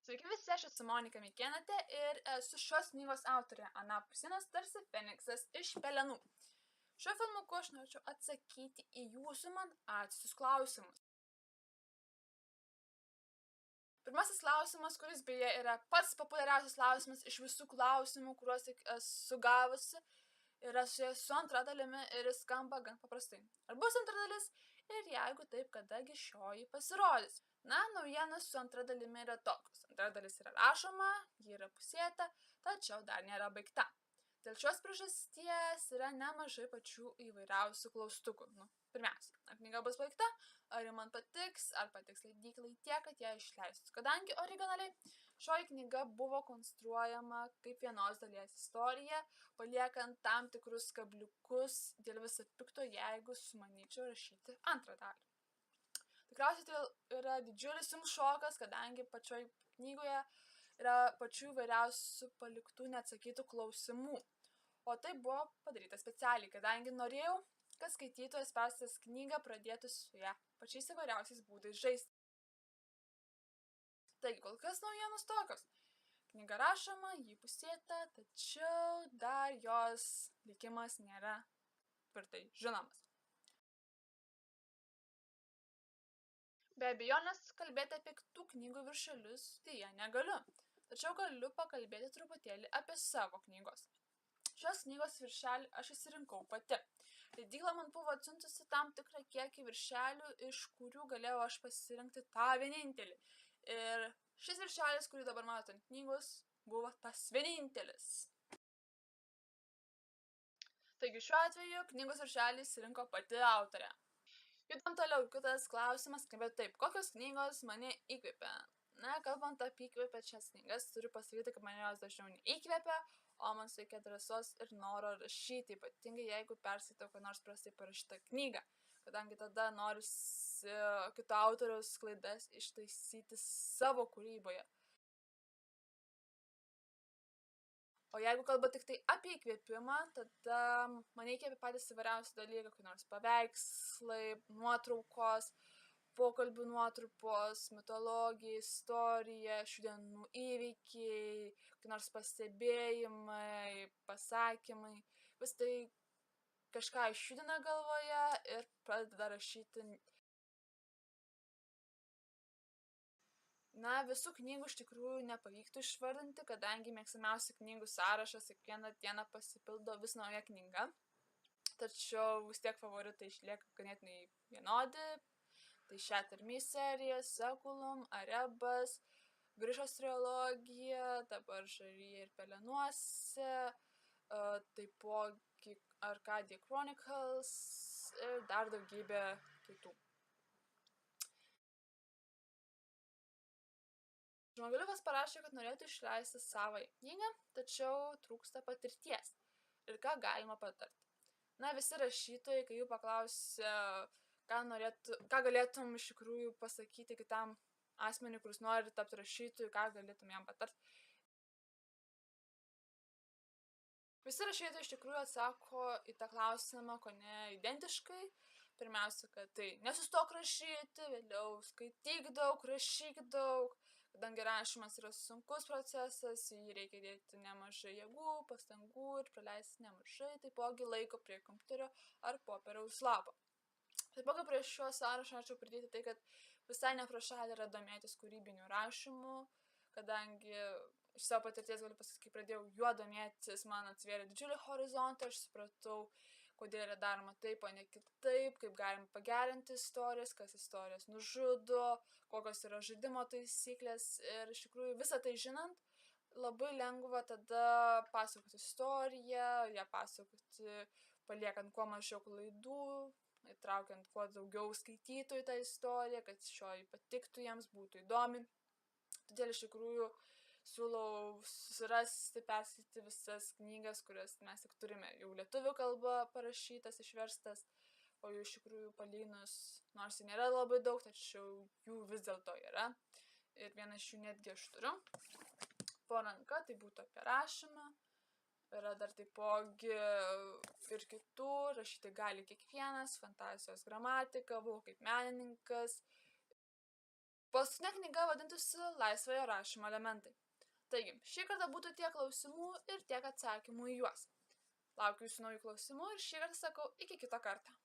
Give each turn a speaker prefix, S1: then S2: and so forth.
S1: Sveiki visi, aš esu Monika Mikėnaitė ir esu šios knygos autorė. Anapus sienos tarsi Feniksas iš pelenų. Šiuo filmuku aš norėčiau atsakyti į jūsų man atsiųstus klausimus. Pirmasis klausimas, kuris beje yra pats populiariausias klausimas iš visų klausimų, kuriuos tik esu gavusi, yra susijęs su antra dalimi ir jis skamba gan paprastai. Ar bus antra dalis ir jeigu taip, kadagi šioji pasirodys? Na, naujienos su antra dalimi yra tokios. Antra dalis yra rašoma, ji yra pusėta, tačiau dar nėra baigta. Dėl šios priežasties yra nemažai pačių įvairiausių klaustukų. Pirmiausia, ar knyga bus baigta, ar ji man patiks, ar patiks leidyklai tiek, kad ją išleistų. Kadangi originaliai šioji knyga buvo konstruojama kaip vienos dalies istorija, paliekant tam tikrus kabliukus dėl viso pikto, jeigu sumanyčiau rašyti antrą dalį. Tikriausiai tai yra didžiulis jums šokas, kadangi pačioj knygoje yra pačių įvairiausių paliktų neatsakytų klausimų. O tai buvo padaryta specialiai, kadangi norėjau, kad skaitytojas perskaitęs knygą pradėtų su ją pačiais įvairiausiais būdais žaisti. Taigi, kol kas naujienos tokios. Knyga rašoma, ji pusėta, tačiau dar jos likimas nėra tvirtai žinomas. Be abejonės, kalbėti apie kitų knygų viršelius dėja negaliu, tačiau galiu pakalbėti truputėlį apie savo knygos. Šios knygos viršelį aš įsirinkau pati. Leidykla man buvo atsiuntusi tam tikrą kiekį viršelių, iš kurių galėjau aš pasirinkti tą vienintelį. Ir šis viršelis, kurį dabar matote ant knygos, buvo tas vienintelis. Taigi šiuo atveju knygos viršelį įsirinko pati autorė. Judam toliau, kitas klausimas, bet taip, kokios knygos mane įkvėpia? Na, kalbant apie įkvėpiančias knygas, turiu pasakyti, kad mane jos dažniau neįkvėpia, o man suteikia drąsos ir noro rašyti, ypatingai jeigu perskaitau ką nors prastai parašytą knygą, kadangi tada norisi kito autoriaus klaidas ištaisyti savo kūryboje. O jeigu kalba tik tai apie įkvėpimą, tada mane įkvėpia patys įvairiausi dalykai, kokie nors paveikslai, nuotraukos, pokalbių nuotrupos, mitologija, istorija, šių dienų įvykiai, kokie nors pastebėjimai, pasakymai. Vis tai kažką išjudina galvoje ir pradeda rašyti. Na, visų knygų iš tikrųjų nepavyktų išvardinti, kadangi mėgstamiausių knygų sąrašas kiekvieną dieną pasipildo vis nauja knyga. Tačiau vis tiek favoritai išlieka ganėtinai vienodi. Tai Shatter Me serija, Sekulum, Arebas, Grišos trilogija, dabar Žaryje ir Pelenuose, taipogi Arcadia Chronicles ir dar daugybė kitų. Žmogeliukas parašė, kad norėtų išleisti savąją knygą, tačiau trūksta patirties. Ir ką galima patarti? Na, visi rašytojai, kai jų paklausė, ką galėtum iš tikrųjų pasakyti kitam asmeniui, kuris nori tapti rašytoju, ką galėtum jam patarti. Visi rašytojai iš tikrųjų atsako į tą klausimą, ko ne identiškai. Pirmiausia, kad tai nesustok rašyti, vėliau skaityk daug, rašyk daug, kadangi rašymas yra sunkus procesas, jį reikia dėti nemažai jėgų, pastangų ir praleisti nemažai, taipogi laiko prie kompiuterio ar popieriaus lapo. Taipogi prie šio sąrašo norėčiau pridėti tai, kad visai ne pro šalį yra domėtis kūrybiniu rašymu, kadangi iš savo patirties galiu pasakyti, kai pradėjau juo domėtis, man atsivėrė didžiulį horizontą, aš supratau, kodėl yra daroma taip, o ne kitaip, kaip galim pagerinti istorijas, kas istorijas nužudo, kokios yra žaidimo taisyklės. Ir iš tikrųjų visą tai žinant, labai lengva tada pasakoti istoriją, ją pasakoti paliekant kuo mažiau klaidų, įtraukiant kuo daugiau skaitytojų tą istoriją, kad šioji patiktų jiems, būtų įdomi. Todėl iš tikrųjų siūlau susirasti, perskaityti visas knygas, kurias mes tik turime jau lietuvių kalba parašytas, išverstas, o jų iš tikrųjų palyginus, nors jų nėra labai daug, tačiau jų vis dėlto yra. Ir vieną iš jų netgi aš turiu po ranka, tai būtų apie rašymą. Yra dar taipogi ir kitų, rašyti gali kiekvienas, fantazijos gramatika, buvau kaip menininkas. Paskutinė knyga vadintųsi Laisvojo rašymo elementai. Taigi, šį kartą būtų tiek klausimų ir tiek atsakymų į juos. Laukiu jūsų naujų klausimų ir šį kartą sakau iki kito karto.